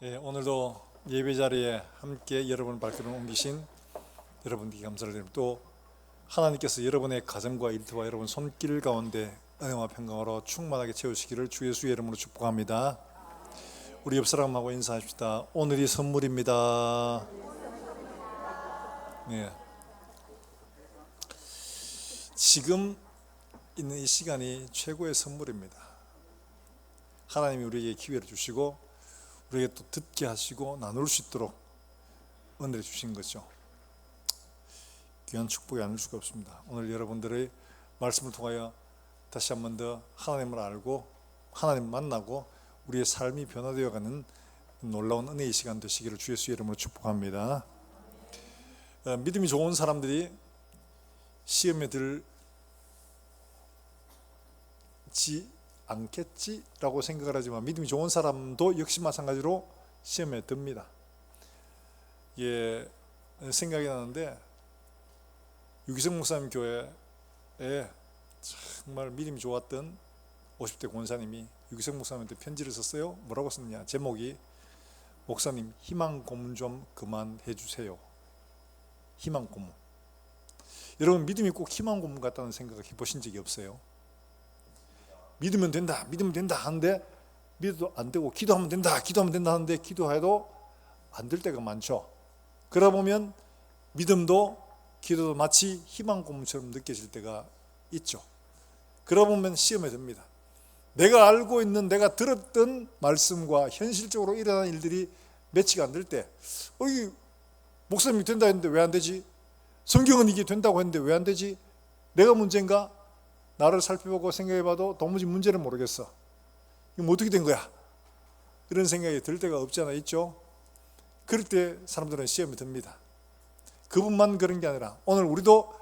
오늘도 예배 자리에 함께 여러분 발걸음을 옮기신 여러분께 감사를 드립니다. 또 하나님께서 여러분의 가정과 일터와 여러분 손길 가운데 은혜와 평강으로 충만하게 채우시기를 주 예수의 이름으로 축복합니다. 우리 옆 사람하고 인사합시다. 오늘이 선물입니다. 네. 지금 있는 이 시간이 최고의 선물입니다. 하나님이 우리에게 기회를 주시고 우리에게 또 듣게 하시고 나눌 수 있도록 은혜를 주신 거죠. 귀한 축복이 아닐 수가 없습니다. 오늘 여러분들의 말씀을 통하여 다시 한 번 더 하나님을 알고 하나님 만나고 우리의 삶이 변화되어가는 놀라운 은혜의 시간 되시기를 주 예수의 이름으로 축복합니다. 믿음이 좋은 사람들이 시험에 들지 않겠지라고 생각을 하지만 믿음이 좋은 사람도 역시 마찬가지로 시험에 듭니다. 생각이 나는데 유기성 목사님 교회에 정말 믿음이 좋았던 50대 권사님이 유기성 목사님한테 편지를 썼어요. 뭐라고 썼냐? 제목이 목사님 희망 고문 좀 그만해 주세요. 희망 고문. 여러분 믿음이 꼭 희망 고문 같다는 생각을 해보신 적이 없어요? 믿으면 된다 하는데 믿어도 안 되고, 기도하면 된다 하는데 기도해도 안 될 때가 많죠. 그러다 보면 믿음도 기도도 마치 희망 고문처럼 느껴질 때가 있죠. 그러다 보면 시험에 듭니다. 내가 알고 있는, 내가 들었던 말씀과 현실적으로 일어나는 일들이 매치가 안 될 때, 이 목사님이 된다 했는데 왜 안 되지? 성경은 이게 된다고 했는데 왜 안 되지? 내가 문제인가? 나를 살펴보고 생각해봐도 도무지 문제를 모르겠어. 이거 어떻게 된 거야? 이런 생각이 들 때가 없지 않아 있죠? 그럴 때 사람들은 시험에 듭니다. 그분만 그런 게 아니라 오늘 우리도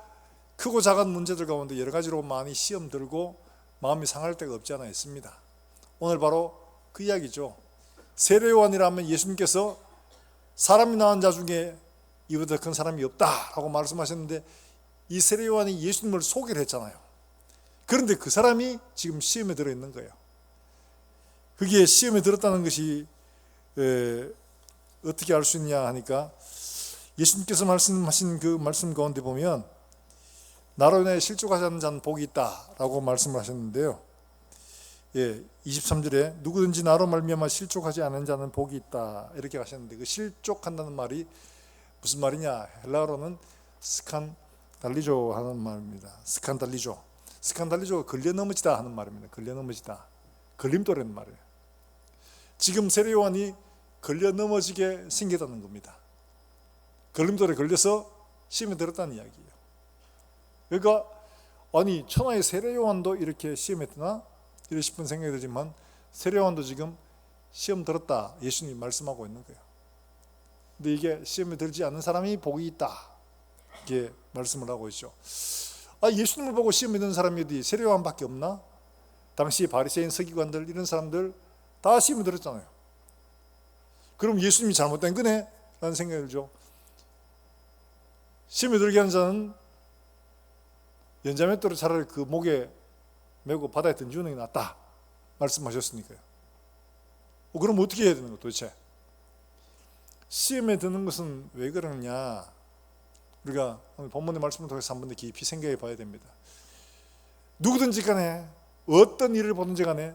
크고 작은 문제들 가운데 여러 가지로 많이 시험 들고 마음이 상할 때가 없지 않아 있습니다. 오늘 바로 그 이야기죠. 세례요한이라면 예수님께서 사람이 낳은 자 중에 이보다 큰 사람이 없다라고 말씀하셨는데 이 세례요한이 예수님을 소개를 했잖아요. 그런데 그 사람이 지금 시험에 들어있는 거예요. 그게 시험에 들었다는 것이 어떻게 알 수 있냐 하니까 예수님께서 말씀하신 그 말씀 가운데 보면 나로 인해 실족하지 않는 자는 복이 있다라고 말씀을 하셨는데요. 23절에 누구든지 나로 말미암아 실족하지 않은 자는 복이 있다 이렇게 하셨는데, 그 실족한다는 말이 무슨 말이냐? 헬라어로는 스칸달리조 하는 말입니다. 스칸달리조가 걸려 넘어지다 하는 말입니다. 걸려 넘어지다, 걸림돌이라는 말이에요. 지금 세례요한이 걸려 넘어지게 생겼다는 겁니다. 걸림돌에 걸려서 시험에 들었다는 이야기예요. 그러니까 아니 천하의 세례요한도 이렇게 시험에 드나? 이런 싶은 생각이 들지만 세례요한도 지금 시험 들었다 예수님이 말씀하고 있는 거예요. 근데 이게 시험에 들지 않는 사람이 복이 있다 이렇게 말씀을 하고 있죠. 예수님을 보고 시험에 드는 사람이 어디 세례요한밖에 없나? 당시 바리새인 서기관들 이런 사람들 다 시험에 들었잖아요. 그럼 예수님이 잘못된 거네? 라는 생각이 들죠. 시험에 들게 하는 자는 연자맷돌을 차라리 그 목에 메고 바다에 던지는 게 낫다 말씀하셨으니까요. 그럼 어떻게 해야 되는 거야 도대체? 시험에 드는 것은 왜 그러느냐? 우리가 오늘 본문의 말씀을 통해서 한 번 더 깊이 생각해 봐야 됩니다. 누구든지 간에 어떤 일을 보든지 간에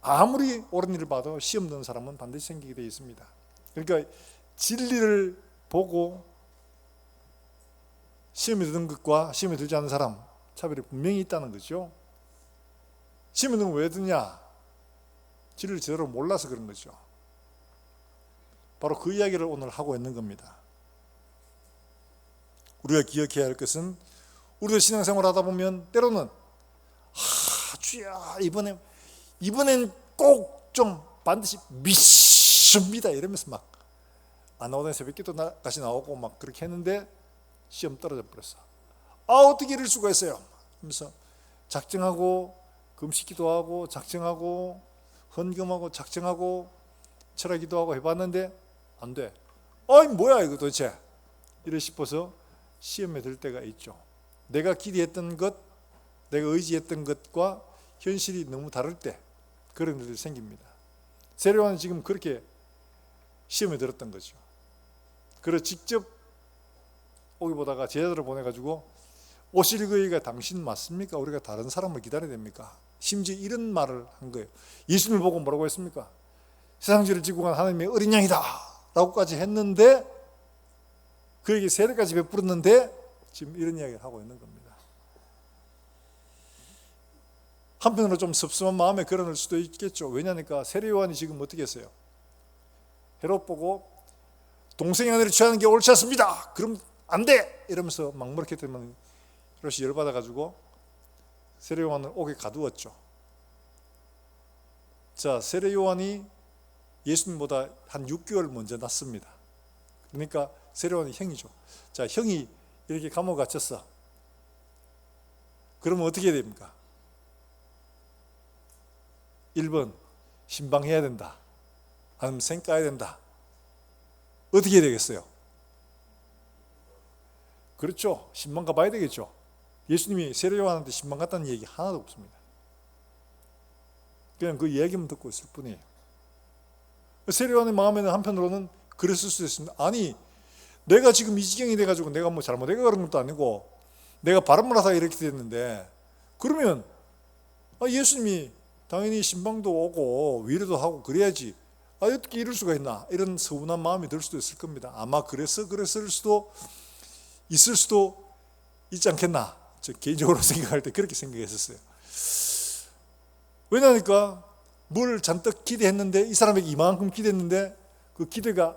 아무리 옳은 일을 봐도 시험 드는 사람은 반드시 생기게 되어 있습니다. 그러니까 진리를 보고 시험에 드는 것과 시험에 들지 않는 사람 차별이 분명히 있다는 거죠. 시험에 드는 건 왜 드냐? 진리를 제대로 몰라서 그런 거죠. 바로 그 이야기를 오늘 하고 있는 겁니다. 우리가 기억해야 할 것은 우리도 신앙생활 하다 보면 때로는 주야 이번엔 꼭 좀 반드시 믿습니다 이러면서 막 안 나오던 새벽기도 같이 나오고 막 그렇게 했는데 시험 떨어져 버렸어. 어떻게 이럴 수가 있어요? 하면서 작정하고 금식기도 하고 작정하고 헌금하고 작정하고 철학기도 해봤는데 안 돼. 뭐야 이거 도대체? 이래 싶어서 시험에 들 때가 있죠. 내가 기대했던 것, 내가 의지했던 것과 현실이 너무 다를 때 그런 일들이 생깁니다. 세례요한은 지금 그렇게 시험에 들었던 거죠. 그래서 직접 오기 보다가 제자들을 보내가지고 오실 그이가 당신 맞습니까? 우리가 다른 사람을 기다려야 됩니까? 심지어 이런 말을 한 거예요. 예수님을 보고 뭐라고 했습니까? 세상 죄를 지고 간 하나님의 어린 양이다 라고까지 했는데, 그에게 세례까지 베풀었는데 지금 이런 이야기를 하고 있는 겁니다. 한편으로 좀 섭섭한 마음에 그러는 수도 있겠죠. 왜냐니까 세례 요한이 지금 어떻게 했어요? 헤롯 보고 동생이 아내를 취하는 게 옳지 않습니다, 그럼 안 돼! 이러면서 막무렇게 되면 헤롯이 열받아가지고 세례 요한을 옥에 가두었죠. 자, 세례 요한이 예수님보다 한 6개월 먼저 났습니다. 그러니까 세례 요한이 형이죠. 자, 형이 이렇게 감옥에 갇혔어. 그러면 어떻게 해야 됩니까? 1번 신방해야 된다, 아니면 생 까야 된다. 어떻게 해야 되겠어요? 그렇죠, 신방 가봐야 되겠죠. 예수님이 세례 요한한테 신방 갔다는 얘기 하나도 없습니다. 그냥 그 이야기만 듣고 있을 뿐이에요. 세례 요한의 마음에는 한편으로는 그랬을 수도 있습니다. 아니, 내가 지금 이 지경이 돼가지고 내가 뭐 잘못해가 그런 것도 아니고 내가 바람을 하다가 이렇게 됐는데, 그러면 예수님이 당연히 신방도 오고 위로도 하고 그래야지, 어떻게 이럴 수가 있나, 이런 서운한 마음이 들 수도 있을 겁니다. 아마 그랬을 수도 있을 수도 있지 않겠나, 저 개인적으로 생각할 때 그렇게 생각했었어요. 왜냐니까 뭘 잔뜩 기대했는데, 이 사람에게 이만큼 기대했는데 그 기대가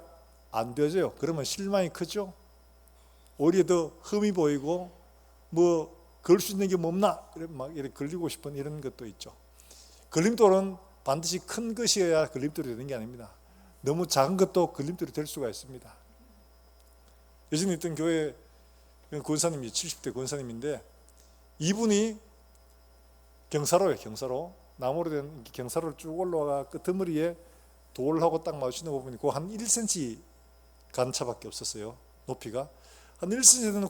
안 되어져요. 그러면 실망이 크죠. 오히려 더 흠이 보이고 뭐 걸 수 있는 게 뭐 없나, 막 이렇게 걸리고 싶은 이런 것도 있죠. 걸림돌은 반드시 큰 것이어야 걸림돌이 되는 게 아닙니다. 너무 작은 것도 걸림돌이 될 수가 있습니다. 예전에 있던 교회 권사님이 70대 권사님인데, 이분이 경사로예요. 경사로, 나무로 된 경사로를 쭉 올라가 끄트머리에 돌하고 딱 마주치는 부분이 그 한 1cm 간차밖에 없었어요. 높이가 한 1cm 되는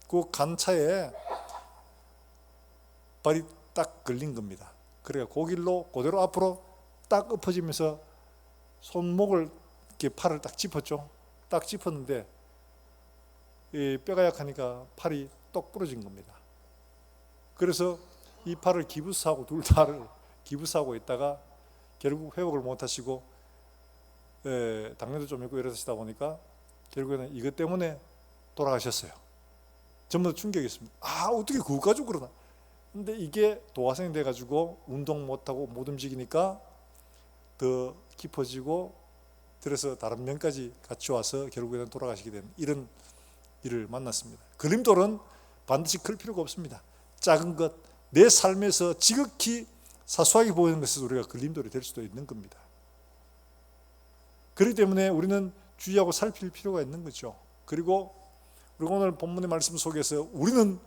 그 간차에 발이 딱 걸린 겁니다. 그래가 그 길로 그대로 앞으로 딱 엎어지면서 손목을 이렇게 팔을 딱 짚었죠. 딱 짚었는데 이 뼈가 약하니까 팔이 똑 부러진 겁니다. 그래서 이 팔을 기부스하고 둘 다를 기부스하고 있다가 결국 회복을 못 하시고 당뇨도 좀 있고 이러시다 보니까 결국에는 이것 때문에 돌아가셨어요. 전부 다 충격이었습니다. 어떻게 그거 가지고 그러나. 근데 이게 도화선이 돼가지고 운동 못하고 못 움직이니까 더 깊어지고, 그래서 다른 병까지 같이 와서 결국에는 돌아가시게 된 이런 일을 만났습니다. 걸림돌은 반드시 클 필요가 없습니다. 작은 것, 내 삶에서 지극히 사소하게 보이는 것에서 우리가 걸림돌이 될 수도 있는 겁니다. 그렇기 때문에 우리는 주의하고 살필 필요가 있는 거죠. 그리고 우리가 오늘 본문의 말씀 속에서 우리는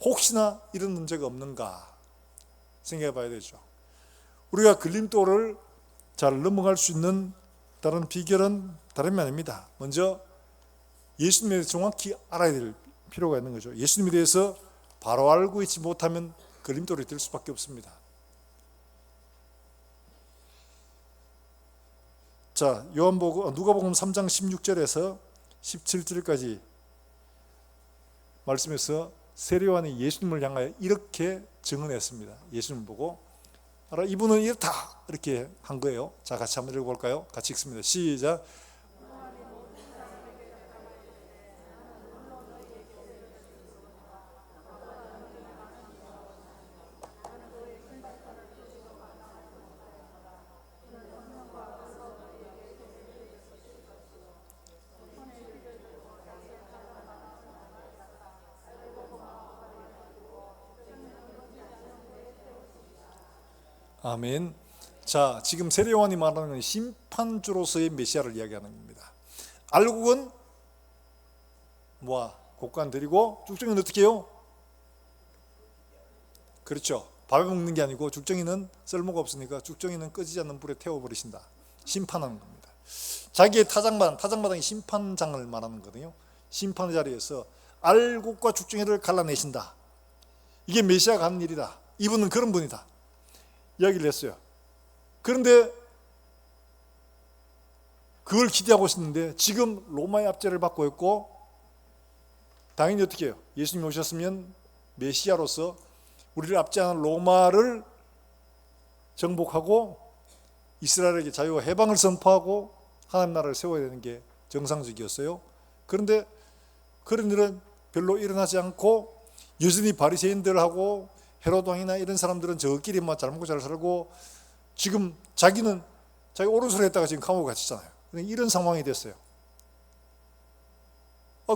혹시나 이런 문제가 없는가 생각해 봐야 되죠. 우리가 걸림돌을 잘 넘어갈 수 있는 다른 비결은 다름이 아닙니다. 먼저 예수님에 대해서 정확히 알아야 될 필요가 있는 거죠. 예수님에 대해서 바로 알고 있지 못하면 걸림돌이 될 수밖에 없습니다. 자, 누가복음 3장 16절에서 17절까지 말씀에서 세례 요한이 예수님을 향하여 이렇게 증언했습니다. 예수님을 보고 이분은 이렇다 이렇게 한 거예요. 자, 같이 한번 읽어볼까요? 같이 읽습니다. 시작. 아멘. 자, 지금 세례 요한이 말하는 심판주로서의 메시아를 이야기하는 겁니다. 알곡은 곡간 드리고 죽정이는 어떻게 해요? 그렇죠. 밥에 먹는 게 아니고 죽정이는 쓸모가 없으니까 죽정이는 꺼지지 않는 불에 태워버리신다. 심판하는 겁니다. 자기의 타작마당이 심판장을 말하는 거거든요. 심판의 자리에서 알곡과 죽정이를 갈라내신다. 이게 메시아가 하는 일이다. 이분은 그런 분이다. 이야기를 했어요. 그런데 그걸 기대하고 있었는데 지금 로마의 압제를 받고 있고, 당연히 어떻게 해요? 예수님이 오셨으면 메시아로서 우리를 압제하는 로마를 정복하고 이스라엘에게 자유와 해방을 선포하고 하나님 나라를 세워야 되는 게 정상적이었어요. 그런데 그런 일은 별로 일어나지 않고 여전히 바리새인들하고 헤롯 왕이나 이런 사람들은 저끼리 잘 먹고 잘 살고, 지금 자기는 자기 오른손에 했다가 지금 감옥에 갇히잖아요. 이런 상황이 됐어요.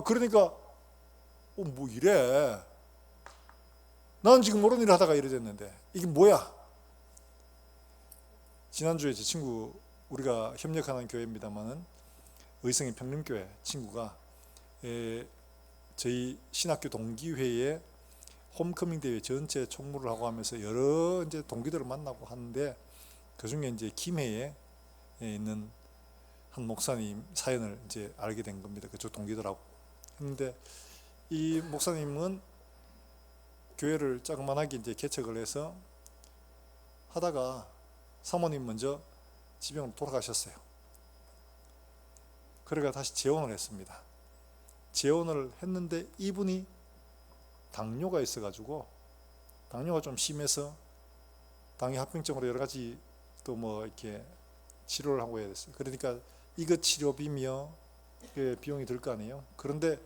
그러니까 뭐 이래, 나는 지금 옳은 일을 하다가 이래 됐는데 이게 뭐야? 지난주에 제 친구, 우리가 협력하는 교회입니다만은 의성의 평림교회 친구가 저희 신학교 동기회에 홈커밍 대회 전체 총무를 하고 하면서 여러 이제 동기들을 만나고 하는데, 그 중에 이제 김해에 있는 한 목사님 사연을 이제 알게 된 겁니다. 그쪽 동기들하고. 근데 이 목사님은 교회를 조그만하게 이제 개척을 해서 하다가 사모님 먼저 지병으로 돌아가셨어요. 그래가 다시 재혼을 했습니다. 재혼을 했는데 이분이 당뇨가 있어가지고, 당뇨가 좀 심해서 당뇨 합병증으로 여러 가지 또 뭐 이렇게 치료를 하고 해야 됐어요. 그러니까 이거 치료비며 비용이 들 거 아니에요. 그런데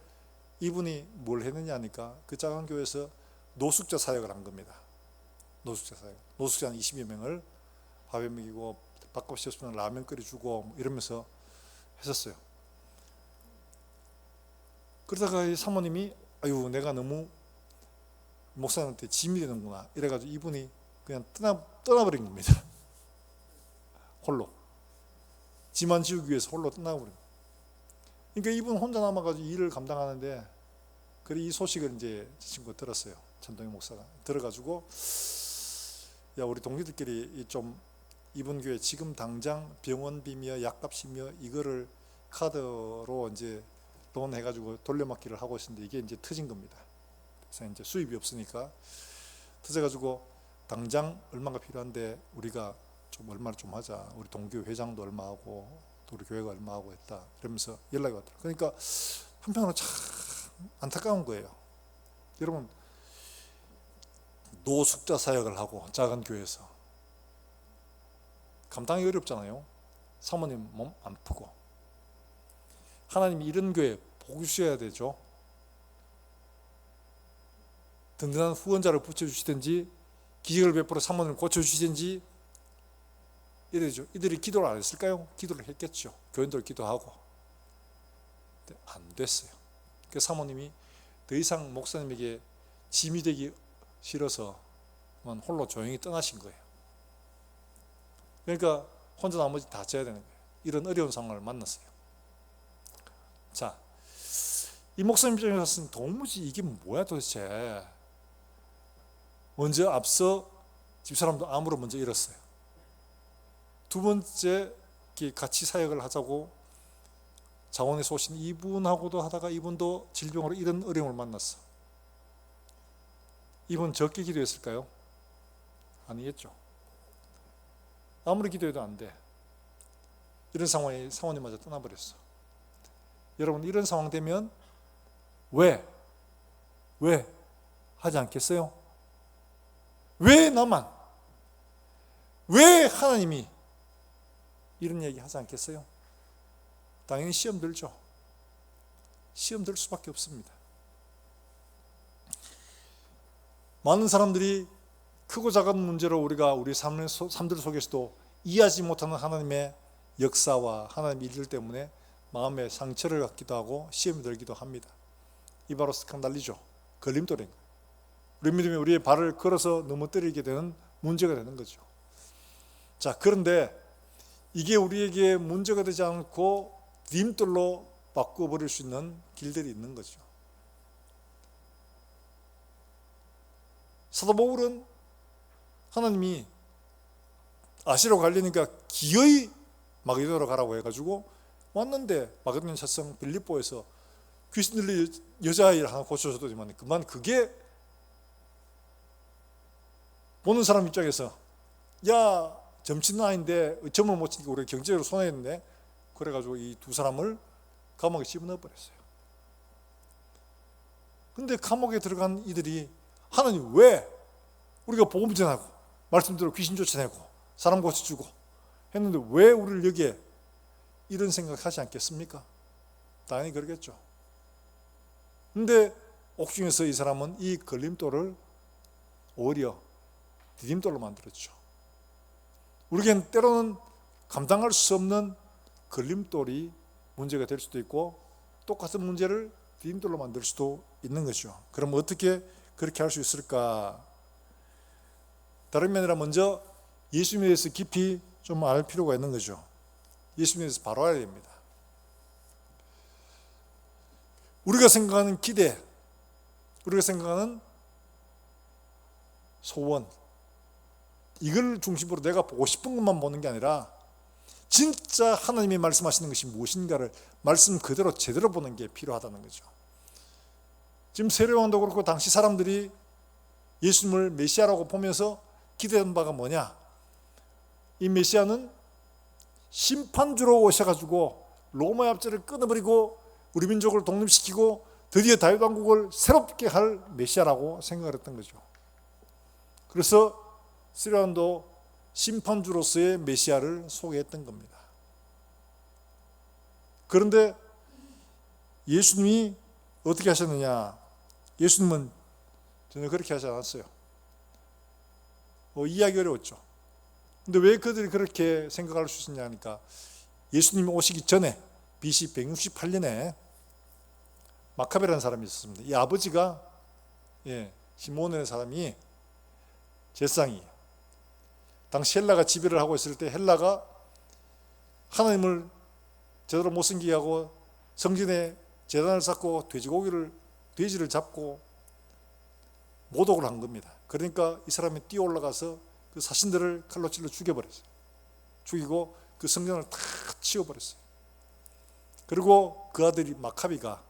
이분이 뭘 했느냐 하니까 그 작은 교회에서 노숙자 사역을 한 겁니다. 노숙자 사역. 노숙자 한 20여 명을 밥에 먹이고 밥값이 없으면 라면 끓여주고 뭐 이러면서 했었어요. 그러다가 이 사모님이 아유 내가 너무 목사님한테 짐이 되는구나 이래가지고 이분이 그냥 떠나버린 겁니다. 홀로. 짐만 지우기 위해서 홀로 떠나버린 거예요. 그러니까 이분 혼자 남아가지고 일을 감당하는데, 그래 이 소식을 이제 제 친구가 들었어요. 전동희 목사가 들어가지고, 야 우리 동기들끼리 좀 이분 교회 지금 당장 병원비며 약값이며 이거를 카드로 이제 돈 해가지고 돌려막기를 하고 있었는데 이게 이제 터진 겁니다. 그래서 이제 수입이 없으니까 터져가지고 당장 얼마가 필요한데 우리가 좀 얼마를 좀 하자. 우리 동교 회장도 얼마 하고 또 우리 교회가 얼마 하고 했다. 이러면서 연락이 왔더라고요. 그러니까 한편으로 참 안타까운 거예요. 여러분, 노숙자 사역을 하고 작은 교회에서 감당이 어렵잖아요. 사모님 몸 아프고. 하나님이 이런 교회 복을 주셔야 되죠. 든든한 후원자를 붙여주시든지 기적을 베풀어 사모님을 고쳐주시든지 이래죠. 이들이 기도를 안 했을까요? 기도를 했겠죠. 교인들 기도하고. 근데 안 됐어요. 그 사모님이 더 이상 목사님에게 짐이 되기 싫어서 홀로 조용히 떠나신 거예요. 그러니까 혼자 나머지 다 져야 되는 거예요. 이런 어려운 상황을 만났어요. 자, 이 목사님 입장에서는 도무지 이게 뭐야 도대체. 먼저 앞서 집사람도 암으로 먼저 잃었어요. 두 번째 같이 사역을 하자고 자원에서 오신 이분하고도 하다가 이분도 질병으로 이런 어려움을 만났어. 이분 적게 기도했을까요? 아니겠죠. 아무리 기도해도 안 돼. 이런 상황에 사모님마저 떠나버렸어. 여러분 이런 상황 되면 왜 하지 않겠어요? 왜 나만? 왜 하나님이 이런 얘기 하지 않겠어요? 당연히 시험 들죠. 시험 들 수밖에 없습니다. 많은 사람들이 크고 작은 문제로 우리가 우리 삶들 속에서도 이해하지 못하는 하나님의 역사와 하나님의 일들 때문에 마음에 상처를 갖기도 하고 시험이 들기도 합니다. 이 바로 스칸달리죠. 걸림돌인 거예요. 우리 믿음이 우리의 발을 걸어서 넘어뜨리게 되는 문제가 되는 거죠. 자, 그런데 이게 우리에게 문제가 되지 않고 디딤돌로 바꿔버릴 수 있는 길들이 있는 거죠. 사도 바울은 하나님이 아시로 가려니까 기어이 마게도나로 가라고 해가지고 왔는데 마게도냐 사성 빌립보에서 귀신 들린 여자아이를 하나 고쳐줬더니만 그만 그게 보는 사람 입장에서 야 점치는 아이인데 점을 못 치니까 우리 경제적으로 손해했는데 그래가지고 이 두 사람을 감옥에 집어넣어 버렸어요. 근데 감옥에 들어간 이들이 하나님 왜 우리가 복음 전하고 말씀대로 귀신 쫓아내고 사람 고쳐주고 했는데 왜 우리를 여기에 이런 생각하지 않겠습니까? 당연히 그러겠죠. 근데 옥중에서 이 사람은 이 걸림돌을 오히려 디딤돌로 만들었죠. 우리에겐 때로는 감당할 수 없는 걸림돌이 문제가 될 수도 있고 똑같은 문제를 디딤돌로 만들 수도 있는 거죠. 그럼 어떻게 그렇게 할 수 있을까? 다른 게 아니라 먼저 예수님에 대해서 깊이 좀 알 필요가 있는 거죠. 예수님에 대해서 바로 알아야 됩니다. 우리가 생각하는 기대, 우리가 생각하는 소원, 이걸 중심으로 내가 보고 싶은 것만 보는 게 아니라 진짜 하나님이 말씀하시는 것이 무엇인가를 말씀 그대로 제대로 보는 게 필요하다는 거죠. 지금 세례요한도 그렇고 당시 사람들이 예수님을 메시아라고 보면서 기대한 바가 뭐냐? 이 메시아는 심판주로 오셔가지고 로마의 압제를 끊어버리고 우리 민족을 독립시키고 드디어 다윗 왕국을 새롭게 할 메시아라고 생각을 했던 거죠. 그래서 세례요한도 심판주로서의 메시아를 소개했던 겁니다. 그런데 예수님이 어떻게 하셨느냐? 예수님은 전혀 그렇게 하지 않았어요. 이해하기 어려웠죠. 근데 왜 그들이 그렇게 생각할 수 있었냐 하니까 예수님이 오시기 전에 BC 168년에 마카베라는 사람이 있었습니다. 이 아버지가 시몬이라는 사람이 제사장이에요. 당시 헬라가 지배를 하고 있을 때 헬라가 하나님을 제대로 못 섬기게 하고 성전에 제단을 쌓고 돼지를 잡고 모독을 한 겁니다. 그러니까 이 사람이 뛰어 올라가서 그 사신들을 칼로 찔러 죽여버렸어요. 죽이고 그 성전을 다 치워버렸어요. 그리고 그 아들이 마카비가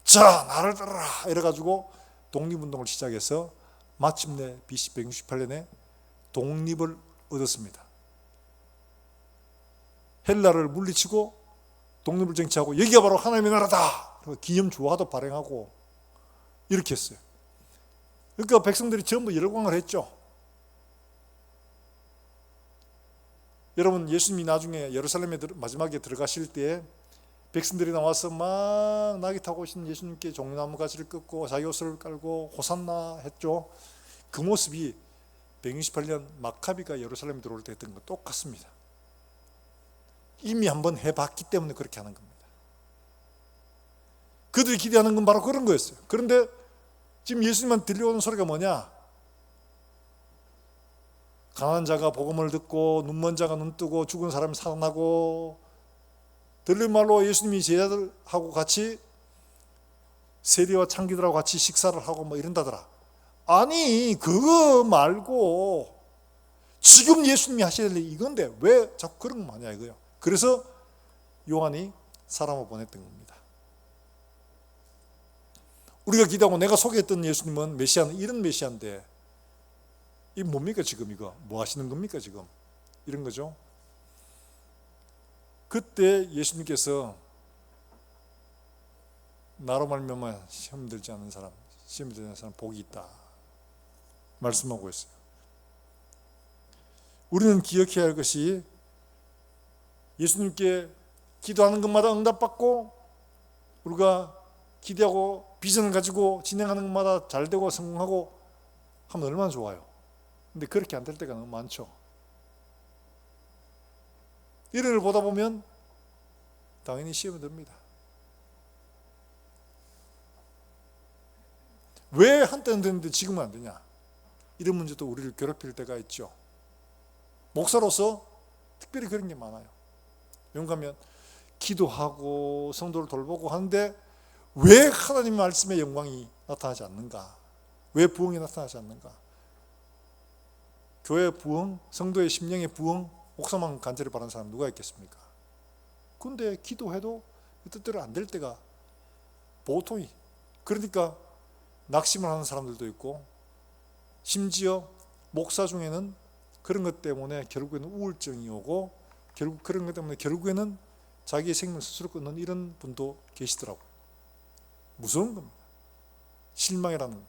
자 나를 따르라 이래가지고 독립운동을 시작해서 마침내 BC 168년에 독립을 얻었습니다. 헬라를 물리치고 독립을 쟁취하고 여기가 바로 하나님의 나라다. 기념주화도 발행하고 이렇게 했어요. 그러니까 백성들이 전부 열광을 했죠. 여러분 예수님이 나중에 예루살렘에 마지막에 들어가실 때 백성들이 나와서 막 나귀 타고 오신 예수님께 종려나무 가지를 꺾고 자기 옷을 깔고 호산나 했죠. 그 모습이 168년 마카비가 예루살렘에 들어올 때 했던 거 똑같습니다. 이미 한번 해봤기 때문에 그렇게 하는 겁니다. 그들이 기대하는 건 바로 그런 거였어요. 그런데 지금 예수님만 들려오는 소리가 뭐냐? 가난한 자가 복음을 듣고 눈먼 자가 눈 뜨고 죽은 사람이 살아나고 들린 말로 예수님이 제자들하고 같이 세리와 창기들하고 같이 식사를 하고 뭐 이런다더라. 아니 그거 말고 지금 예수님이 하셔야 될 일이 이건데 왜 자꾸 그런 거 마냐 이거예요. 그래서 요한이 사람을 보냈던 겁니다. 우리가 기대하고 내가 소개했던 예수님은 메시아는 이런 메시아인데 이 뭡니까 지금 이거 뭐 하시는 겁니까 지금 이런 거죠. 그때 예수님께서 나로 말미암아 시험 들지 않는 사람 시험 들지 않는 사람 복이 있다 말씀하고 있어요. 우리는 기억해야 할 것이 예수님께 기도하는 것마다 응답받고 우리가 기대하고 비전을 가지고 진행하는 것마다 잘되고 성공하고 하면 얼마나 좋아요. 근데 그렇게 안 될 때가 너무 많죠. 이런 걸 보다 보면 당연히 시험이 듭니다. 왜 한때는 됐는데 지금은 안 되냐? 이런 문제도 우리를 괴롭힐 때가 있죠. 목사로서 특별히 그런 게 많아요. 왜냐하면 기도하고 성도를 돌보고 하는데 왜 하나님의 말씀의 영광이 나타나지 않는가? 왜 부흥이 나타나지 않는가? 교회의 부흥, 성도의 심령의 부흥, 목사만 간절히 바라는 사람 누가 있겠습니까? 근데 기도해도 뜻대로 안 될 때가 보통이. 그러니까 낙심을 하는 사람들도 있고 심지어 목사 중에는 그런 것 때문에 결국에는 우울증이 오고 결국 그런 것 때문에 결국에는 자기의 생명 스스로 끊는 이런 분도 계시더라고요. 무서운 겁니다. 실망이라는 거.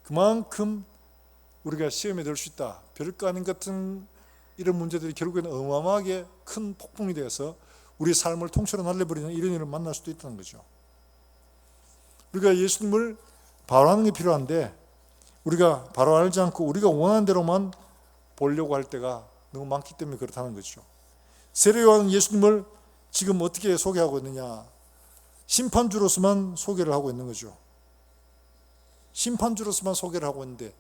그만큼 우리가 시험에 들 수 있다. 별거 아닌 같은 이런 문제들이 결국에는 어마어마하게 큰 폭풍이 되어서 우리의 삶을 통째로 날려버리는 이런 일을 만날 수도 있다는 거죠. 우리가 예수님을 바로 하는 게 필요한데 우리가 바로 알지 않고 우리가 원하는 대로만 보려고 할 때가 너무 많기 때문에 그렇다는 거죠. 세례 요한은 예수님을 지금 어떻게 소개하고 있느냐? 심판주로서만 소개를 하고 있는 거죠. 심판주로서만 소개를 하고 있는데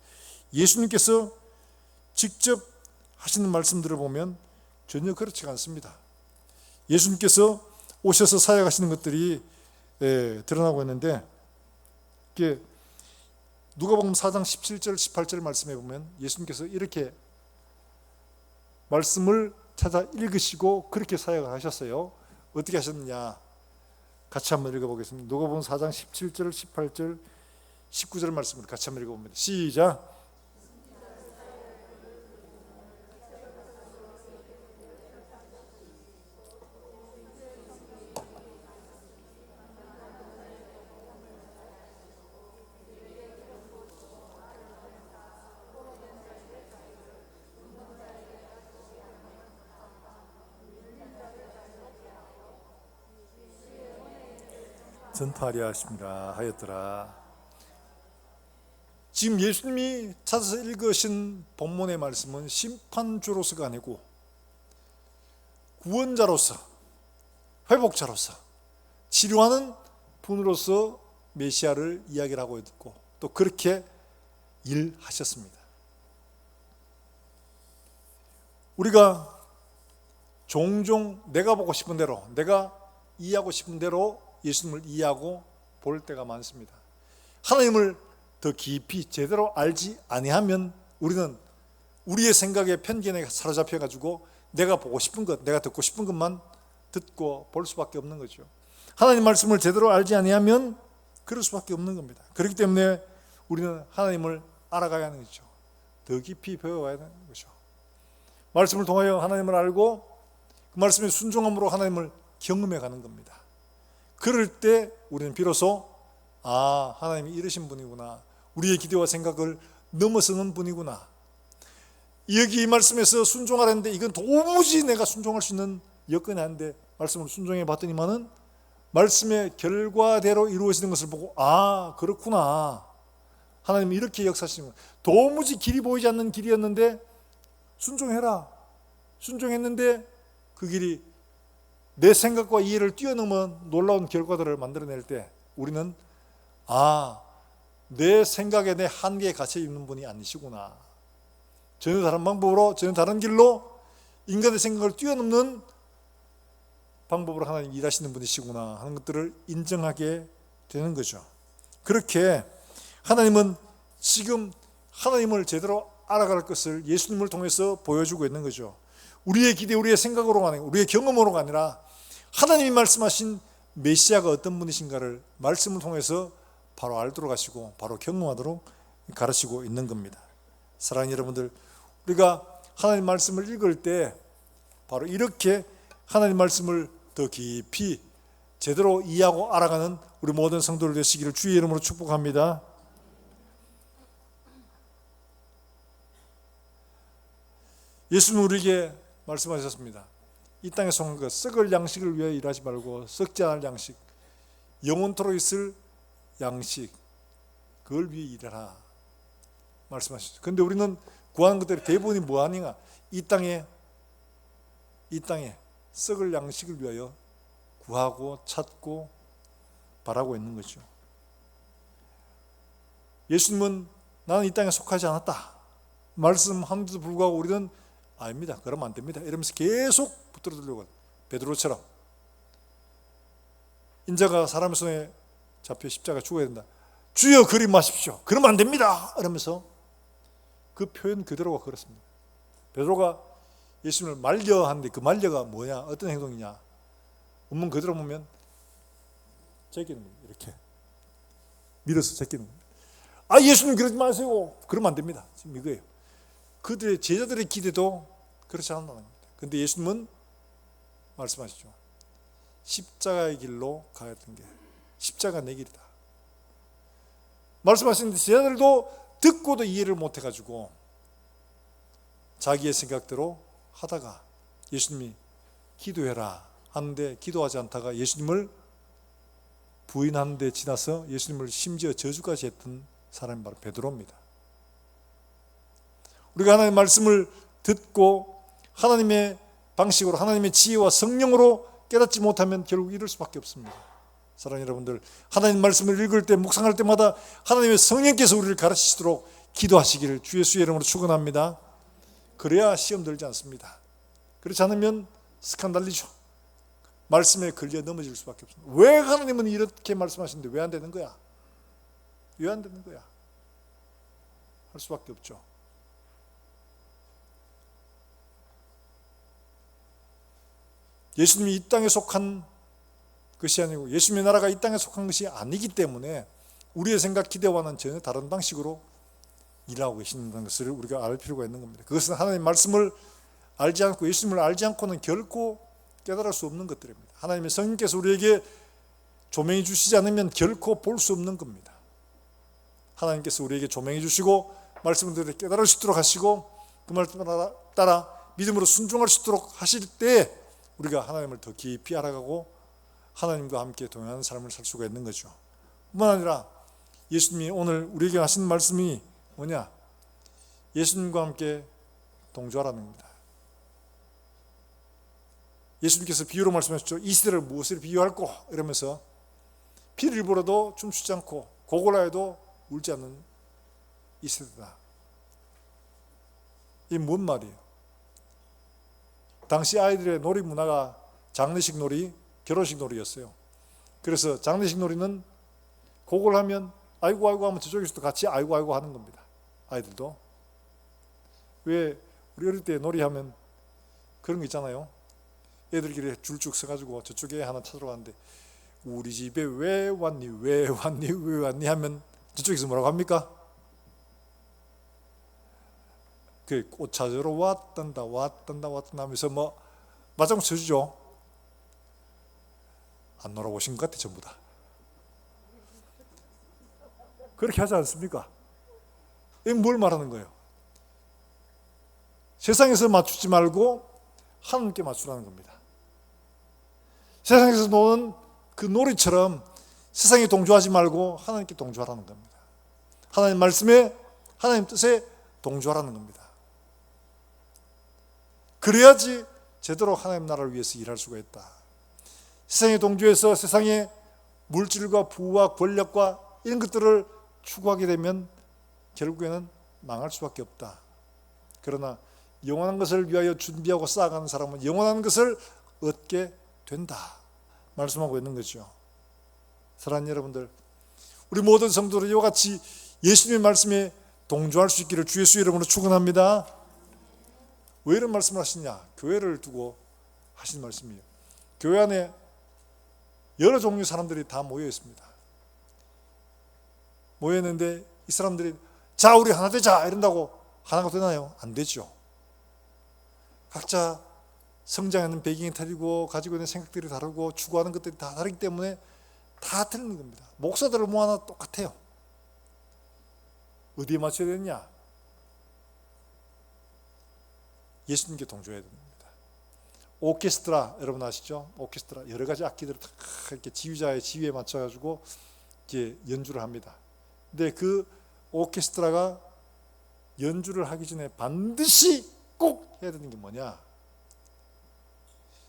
예수님께서 직접 하시는 말씀들을 보면 전혀 그렇지가 않습니다. 예수님께서 오셔서 사역하시는 것들이 드러나고 있는데 누가복음 4장 17절 18절 말씀해 보면 예수님께서 이렇게 말씀을 찾아 읽으시고 그렇게 사역을 하셨어요. 어떻게 하셨느냐? 같이 한번 읽어보겠습니다. 누가복음 4장 17절 18절 19절 말씀을 같이 한번 읽어봅니다. 시작. 전파하려 하십니다 하였더라. 지금 예수님이 찾아서 읽으신 본문의 말씀은 심판주로서가 아니고 구원자로서, 회복자로서, 치료하는 분으로서 메시아를 이야기를 하고 있고 또 그렇게 일하셨습니다. 우리가 종종 내가 보고 싶은 대로, 내가 이해하고 싶은 대로 예수님을 이해하고 볼 때가 많습니다. 하나님을 더 깊이 제대로 알지 아니하면 우리는 우리의 생각에 편견에 사로잡혀 가지고 내가 보고 싶은 것, 내가 듣고 싶은 것만 듣고 볼 수밖에 없는 거죠. 하나님 말씀을 제대로 알지 아니하면 그럴 수밖에 없는 겁니다. 그렇기 때문에 우리는 하나님을 알아가야 하는 거죠. 더 깊이 배워가야 하는 거죠. 말씀을 통하여 하나님을 알고 그 말씀의 순종함으로 하나님을 경험해 가는 겁니다. 그럴 때 우리는 비로소 하나님이 이러신 분이구나, 우리의 기대와 생각을 넘어서는 분이구나, 여기 이 말씀에서 순종하라는데 이건 도무지 내가 순종할 수 있는 여건이 아닌데 말씀을 순종해 봤더니만은 말씀의 결과대로 이루어지는 것을 보고 그렇구나, 하나님이 이렇게 역사하시는 거야. 도무지 길이 보이지 않는 길이었는데 순종해라, 순종했는데 그 길이 내 생각과 이해를 뛰어넘은 놀라운 결과들을 만들어낼 때 우리는 내 생각에 내 한계에 갇혀 있는 분이 아니시구나, 전혀 다른 방법으로, 전혀 다른 길로 인간의 생각을 뛰어넘는 방법으로 하나님 일하시는 분이시구나 하는 것들을 인정하게 되는 거죠. 그렇게 하나님은 지금 하나님을 제대로 알아갈 것을 예수님을 통해서 보여주고 있는 거죠. 우리의 기대, 우리의 생각으로가 아니고 우리의 경험으로가 아니라 하나님이 말씀하신 메시아가 어떤 분이신가를 말씀을 통해서 바로 알도록 하시고 바로 경험하도록 가르치고 있는 겁니다. 사랑하는 여러분들, 우리가 하나님 말씀을 읽을 때 바로 이렇게 하나님 말씀을 더 깊이 제대로 이해하고 알아가는 우리 모든 성도들 되시기를 주의 이름으로 축복합니다. 예수님은 우리에게 말씀하셨습니다. 이 땅에 속한 것, 썩을 양식을 위해 일하지 말고 썩지 않을 양식, 영원토록 있을 양식, 그걸 위해 일하라 말씀하셨죠. 그런데 우리는 구하는 것들이 대부분이 뭐 아닌가? 이 땅에 썩을 양식을 위하여 구하고 찾고 바라고 있는 거죠. 예수님은 나는 이 땅에 속하지 않았다 말씀함에도 불구하고 우리는 아닙니다, 그러면 안 됩니다 이러면서 계속 붙들어 들려고, 베드로처럼 인자가 사람의 손에 잡혀 십자가 죽어야 된다, 주여 그리 마십시오, 그러면 안 됩니다 이러면서 그 표현 그대로가 그렇습니다. 베드로가 예수님을 말려 하는데 그 말려가 뭐냐, 어떤 행동이냐, 원문 그대로 보면 제끼는 거예요. 이렇게 밀어서 제끼는 겁니다. 예수님 그러지 마세요, 그러면 안 됩니다, 지금 이거예요. 그들의 제자들의 기대도 그렇지 않다는 겁니다. 근데 예수님은 말씀하시죠. 십자가의 길로 가야 했던 게 십자가 내 길이다. 말씀하시는데 제자들도 듣고도 이해를 못해가지고 자기의 생각대로 하다가 예수님이 기도해라 하는데 기도하지 않다가 예수님을 부인하는 데 지나서 예수님을 심지어 저주까지 했던 사람이 바로 베드로입니다. 우리가 하나님의 말씀을 듣고 하나님의 방식으로 하나님의 지혜와 성령으로 깨닫지 못하면 결국 이럴 수밖에 없습니다. 사랑하는 여러분들, 하나님 말씀을 읽을 때 묵상할 때마다 하나님의 성령께서 우리를 가르치시도록 기도하시기를 주 예수의 이름으로 축원합니다. 그래야 시험 들지 않습니다. 그렇지 않으면 스칸달리죠. 말씀에 걸려 넘어질 수밖에 없습니다. 왜 하나님은 이렇게 말씀하시는데 왜 안 되는 거야? 왜 안 되는 거야? 할 수밖에 없죠. 예수님이 이 땅에 속한 것이 아니고 예수님의 나라가 이 땅에 속한 것이 아니기 때문에 우리의 생각 기대와는 전혀 다른 방식으로 일하고 계신다는 것을 우리가 알 필요가 있는 겁니다. 그것은 하나님의 말씀을 알지 않고 예수님을 알지 않고는 결코 깨달을 수 없는 것들입니다. 하나님의 성령께서 우리에게 조명해 주시지 않으면 결코 볼 수 없는 겁니다. 하나님께서 우리에게 조명해 주시고 말씀을 깨달을 수 있도록 하시고 그 말씀 따라 믿음으로 순종할 수 있도록 하실 때 우리가 하나님을 더 깊이 알아가고 하나님과 함께 동행하는 삶을 살 수가 있는 거죠. 뿐만 아니라 예수님이 오늘 우리에게 하신 말씀이 뭐냐? 예수님과 함께 동조하라는 겁니다. 예수님께서 비유로 말씀하셨죠. 이 시대를 무엇을 비유할꼬? 이러면서 피를 불어도 춤추지 않고 고골라해도 울지 않는 이 세대다. 이게 뭔 말이에요? 당시 아이들의 놀이 문화가 장례식 놀이, 결혼식 놀이였어요. 그래서 장례식 놀이는 고골하면 아이고 아이고 하면 저쪽에서도 같이 아이고 아이고 하는 겁니다. 아이들도. 왜 우리 어릴 때 놀이하면 그런 거 있잖아요. 애들끼리 줄쭉 서가지고 저쪽에 하나 찾으러 갔는데 우리 집에 왜 왔니 왜 왔니 왜 왔니 하면 저쪽에서 뭐라고 합니까? 그 꽃 찾으러 왔단다 하면서 뭐 맞장구 쳐주죠. 안 놀아보신 것 같아 전부 다. 그렇게 하지 않습니까? 이건 뭘 말하는 거예요? 세상에서 맞추지 말고 하나님께 맞추라는 겁니다. 세상에서 노는 그 놀이처럼 세상에 동조하지 말고 하나님께 동조하라는 겁니다. 하나님 말씀에 하나님 뜻에 동조하라는 겁니다. 그래야지 제대로 하나님 나라를 위해서 일할 수가 있다. 세상에 동조해서 세상의 물질과 부와 권력과 이런 것들을 추구하게 되면 결국에는 망할 수밖에 없다. 그러나 영원한 것을 위하여 준비하고 쌓아가는 사람은 영원한 것을 얻게 된다 말씀하고 있는 거죠. 사랑하는 여러분들, 우리 모든 성도들 이와 같이 예수님의 말씀에 동조할 수 있기를 주 예수 이름으로 축원합니다. 왜 이런 말씀을 하시냐? 교회를 두고 하신 말씀이에요. 교회 안에 여러 종류의 사람들이 다 모여 있습니다. 모여 있는데 이 사람들이 자 우리 하나 되자 이런다고 하나가 되나요? 안 되죠. 각자 성장하는 배경이 다르고 가지고 있는 생각들이 다르고 추구하는 것들이 다 다르기 때문에 다 틀린 겁니다. 목사들을 모아놔 똑같아요. 어디에 맞춰야 되느냐? 예수님께 동조해야 됩니다. 오케스트라 여러분 아시죠? 오케스트라 여러 가지 악기들을 다 이렇게 지휘자의 지휘에 맞춰가지고 이제 연주를 합니다. 근데 그 오케스트라가 연주를 하기 전에 반드시 꼭 해야 되는 게 뭐냐?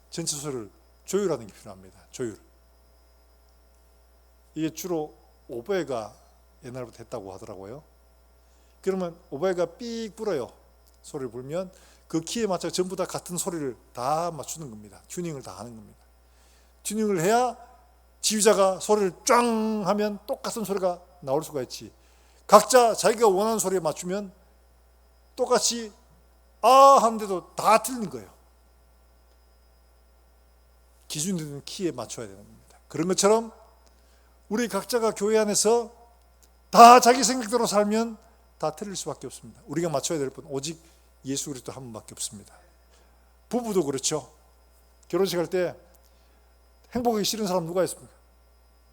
전체 소리를 조율하는 게 필요합니다. 조율. 이게 주로 오보에가 옛날부터 했다고 하더라고요. 그러면 오보에가 삑 불어요. 소리를 불면 그 키에 맞춰 전부 다 같은 소리를 다 맞추는 겁니다. 튜닝을 다 하는 겁니다. 튜닝을 해야 지휘자가 소리를 쫙 하면 똑같은 소리가 나올 수가 있지. 각자 자기가 원하는 소리에 맞추면 똑같이 아 하는데도 다 틀린 거예요. 기준이 되는 키에 맞춰야 되는 겁니다. 그런 것처럼 우리 각자가 교회 안에서 다 자기 생각대로 살면 다 틀릴 수밖에 없습니다. 우리가 맞춰야 될 분 오직 예수 그리스도 한 분밖에 없습니다. 부부도 그렇죠. 결혼식 할 때 행복하기 싫은 사람 누가 있습니까?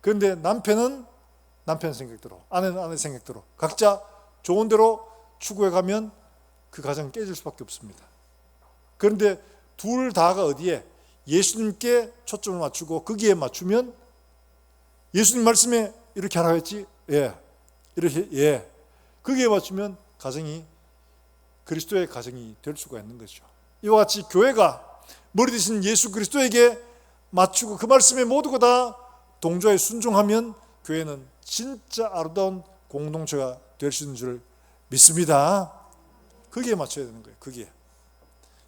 그런데 남편은 남편 생각대로, 아내는 아내 생각대로 각자 좋은 대로 추구해 가면 그 가정은 깨질 수밖에 없습니다. 그런데 둘 다가 어디에? 예수님께 초점을 맞추고 거기에 맞추면, 예수님 말씀에 이렇게 하라고 했지? 예. 이렇게, 예. 거기에 맞추면 가정이 그리스도의 가정이 될 수가 있는 거죠. 이와 같이 교회가 머리 대신 예수 그리스도에게 맞추고 그 말씀에 모두가 다 동조에 순종하면 교회는 진짜 아름다운 공동체가 될 수 있는 줄 믿습니다. 거기에 맞춰야 되는 거예요. 거기에.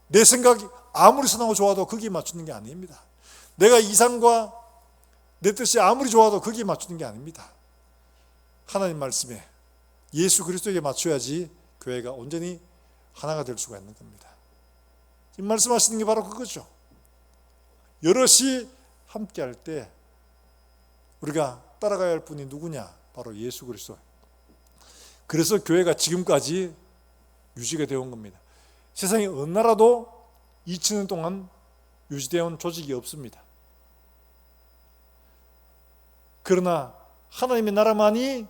내 생각이 아무리 선하고 좋아도 거기에 맞추는 게 아닙니다. 내가 이상과 내 뜻이 아무리 좋아도 거기에 맞추는 게 아닙니다. 하나님 말씀에 예수 그리스도에게 맞춰야지 교회가 온전히 하나가 될 수가 있는 겁니다. 지금 말씀하시는 게 바로 그거죠. 여럿이 함께 할 때 우리가 따라가야 할 분이 누구냐? 바로 예수 그리스도. 그래서 교회가 지금까지 유지가 되어 온 겁니다. 세상에 어느 나라도 2000년 동안 유지되어 온 조직이 없습니다. 그러나 하나님의 나라만이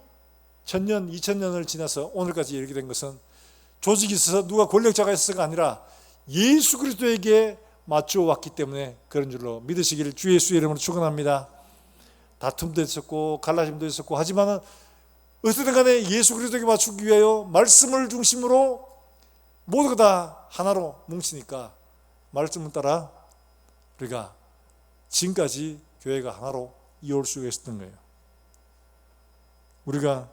1000년, 2000년을 지나서 오늘까지 이렇게 된 것은 조직이 있어서 누가 권력자가 있어서가 아니라 예수 그리스도에게 맞추어 왔기 때문에 그런 줄로 믿으시기를 주 예수의 이름으로 축원합니다. 다툼도 있었고 갈라짐도 있었고 하지만 어쨌든 간에 예수 그리스도에게 맞추기 위하여 말씀을 중심으로 모두가 다 하나로 뭉치니까 말씀을 따라 우리가 지금까지 교회가 하나로 이어올 수가 있었던 거예요. 우리가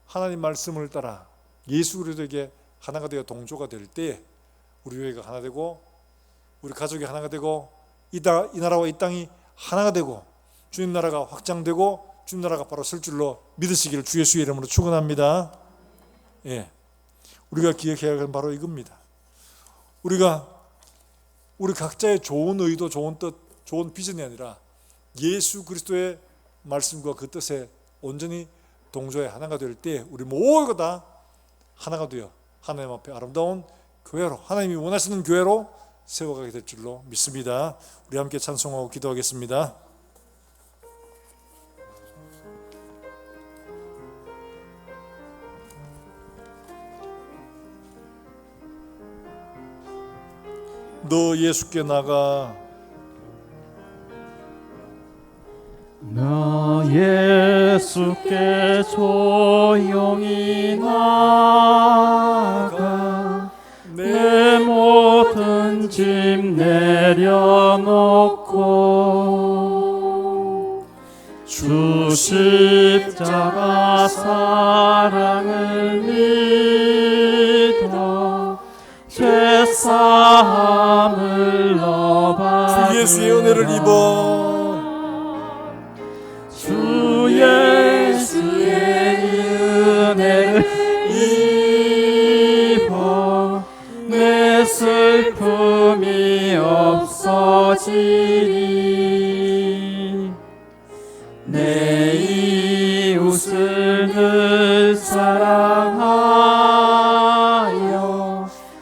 하나님 말씀을 따라 예수 그리스도에게 하나가 되어 동조가 될 때 우리 교회가 하나 되고 우리 가족이 하나가 되고 이 나라와 이 땅이 하나가 되고 주님 나라가 확장되고 주님 나라가 바로 설 줄로 믿으시기를 주 예수의 이름으로 축원합니다. 예, 우리가 기억해야 할 건 바로 이겁니다. 우리가 우리 각자의 좋은 의도, 좋은 뜻, 좋은 비전이 아니라 예수 그리스도의 말씀과 그 뜻에 온전히 동조해 하나가 될 때 우리 모두가 다 하나가 되어 하나님 앞에 아름다운 교회로, 하나님이 원하시는 교회로 세워가게 될 줄로 믿습니다. 우리 함께 찬송하고 기도하겠습니다. 너 예수께 나가, 나 예수께 조용히 나가 내 모든 짐 내려놓고 주 십자가 사랑을 믿어 죄사함을 너받으라. 주 예수의 은혜를 입어, 주 예수의 은혜를 입어 내 슬픔이 없어지리. 내 이웃을 늘 사랑하여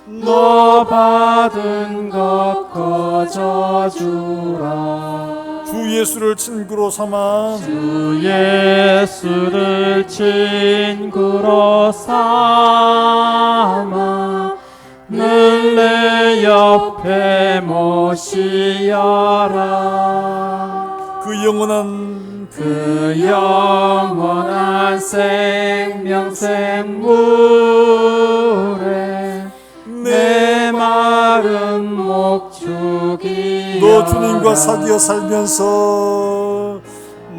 너 받은 것 거저주라. 주 예수를 친구로 삼아, 주 예수를 친구로 삼아 늘 내 옆에 모시어라. 그 영원한 생명샘물에 내 마른 목 죽이어라. 너 주님과 사귀어 살면서,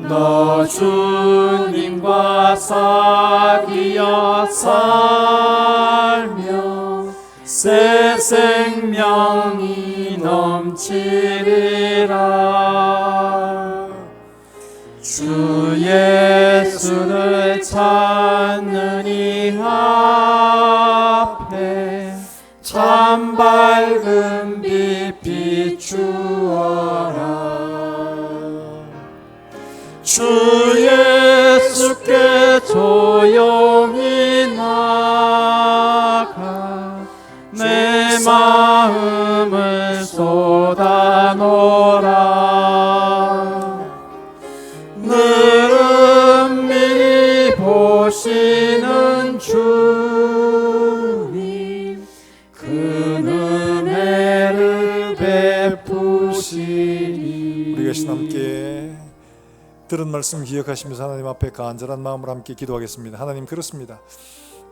너 주님과 사귀어 살며 새 생명이 넘치리라. 주 예수를 찾는 이 앞에 참 밝은 빛 비추어라. 주 예수께 조용히 나가 내 쏟아노라. 늘은 미리 보시는 주님, 그 은혜를 베푸시리. 우리 계신 함께 들은 말씀 기억하시면서 하나님 앞에 간절한 마음으로 함께 기도하겠습니다. 하나님, 그렇습니다.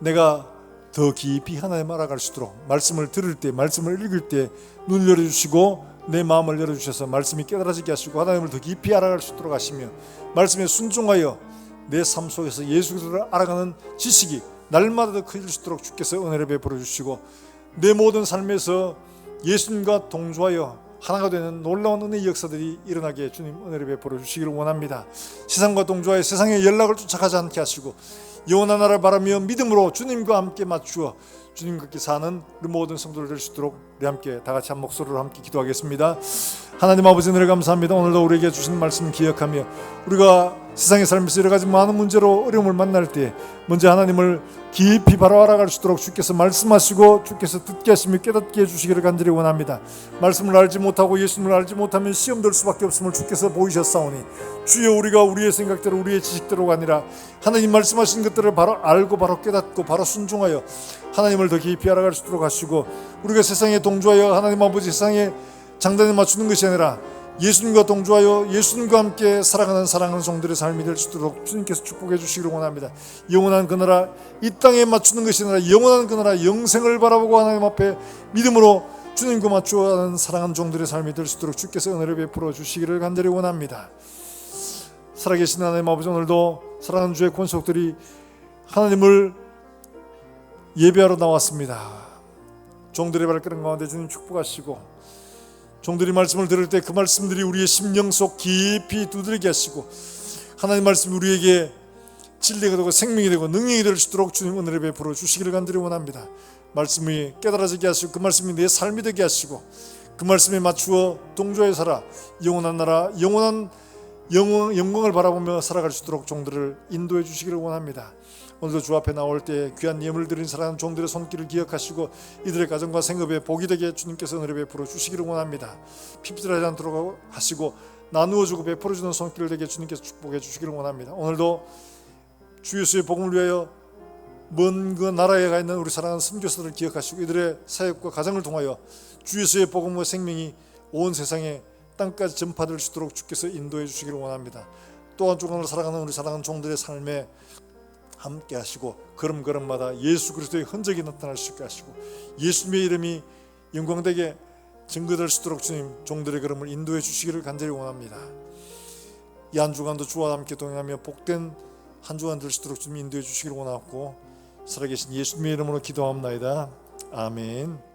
내가 더 깊이 하나님 알아갈 수 있도록 말씀을 들을 때, 말씀을 읽을 때 눈을 열어주시고 내 마음을 열어주셔서 말씀이 깨달아지게 하시고 하나님을 더 깊이 알아갈 수 있도록 하시며 말씀에 순종하여 내 삶 속에서 예수 그리스도를 알아가는 지식이 날마다 더 커질 수 있도록 주께서 은혜를 베풀어 주시고 내 모든 삶에서 예수님과 동조하여 하나가 되는 놀라운 은혜의 역사들이 일어나게 주님 은혜를 베풀어 주시기를 원합니다. 세상과 동조하여 세상의 연락을 쫓아가지 않게 하시고 영원한 나라를 바라며 믿음으로 주님과 함께 맞추어 주님과 함께 사는 우리 모든 성도들 될 수 있도록 우리 함께 다 같이 한 목소리로 함께 기도하겠습니다. 하나님 아버지, 은혜를 감사합니다. 오늘도 우리에게 주신 말씀 기억하며 우리가 세상에 살면서 여러 가지 많은 문제로 어려움을 만날 때 먼저 하나님을 깊이 바로 알아갈 수 있도록 주께서 말씀하시고 주께서 듣게 하시며 깨닫게 해주시기를 간절히 원합니다. 말씀을 알지 못하고 예수님을 알지 못하면 시험될 수밖에 없음을 주께서 보이셨사오니 주여, 우리가 우리의 생각대로 우리의 지식대로가 아니라 하나님 말씀하신 것들을 바로 알고 바로 깨닫고 바로 순종하여 하나님을 더 깊이 알아갈 수 있도록 하시고 우리가 세상에 동조하여 하나님 아버지 세상에 장단에 맞추는 것이 아니라 예수님과 동조하여 예수님과 함께 살아가는 사랑하는 종들의 삶이 될 수 있도록 주님께서 축복해 주시기를 원합니다. 영원한 그 나라, 이 땅에 맞추는 것이 아니라 영원한 그 나라, 영생을 바라보고 하나님 앞에 믿음으로 주님과 맞추어가는 사랑하는 종들의 삶이 될 수 있도록 주께서 은혜를 베풀어 주시기를 간절히 원합니다. 살아계신 하나님 아버지, 오늘도 사랑하는 주의 권속들이 하나님을 예배하러 나왔습니다. 종들의 발걸음 가운데 주님 축복하시고 종들이 말씀을 들을 때 그 말씀들이 우리의 심령 속 깊이 두드리게 하시고 하나님 말씀이 우리에게 진리가 되고 생명이 되고 능력이 될 수 있도록 주님 은혜를 베풀어 주시기를 간절히 원합니다. 말씀이 깨달아지게 하시고 그 말씀이 내 삶이 되게 하시고 그 말씀에 맞추어 동조하여 살아 영원한 나라, 영원한 영광을 바라보며 살아갈 수 있도록 종들을 인도해 주시기를 원합니다. 오늘도 주 앞에 나올 때 귀한 예물을 드린 사랑하는 종들의 손길을 기억하시고 이들의 가정과 생업에 복이 되게 주님께서 은혜를 베풀어 주시기를 원합니다. 피피들하지 않도록 하시고 나누어주고 베풀어주는 손길을 되게 주님께서 축복해 주시기를 원합니다. 오늘도 주 예수의 복음을 위하여 먼 그 나라에 가 있는 우리 사랑하는 선교사들을 기억하시고 이들의 사역과 가정을 통하여 주 예수의 복음과 생명이 온 세상에 땅까지 전파될 수 있도록 주께서 인도해 주시기를 원합니다. 또한 주간을 살아가는 우리 사랑하는 종들의 삶에 함께 하시고 걸음걸음마다 예수 그리스도의 흔적이 나타날 수 있게 하시고 예수님의 이름이 영광되게 증거될 수 있도록 주님 종들의 걸음을 인도해 주시기를 간절히 원합니다. 이 한 주간도 주와 함께 동행하며 복된 한 주간 될 수 있도록 주님 인도해 주시기를 원하고 살아계신 예수님의 이름으로 기도합니다. 아멘.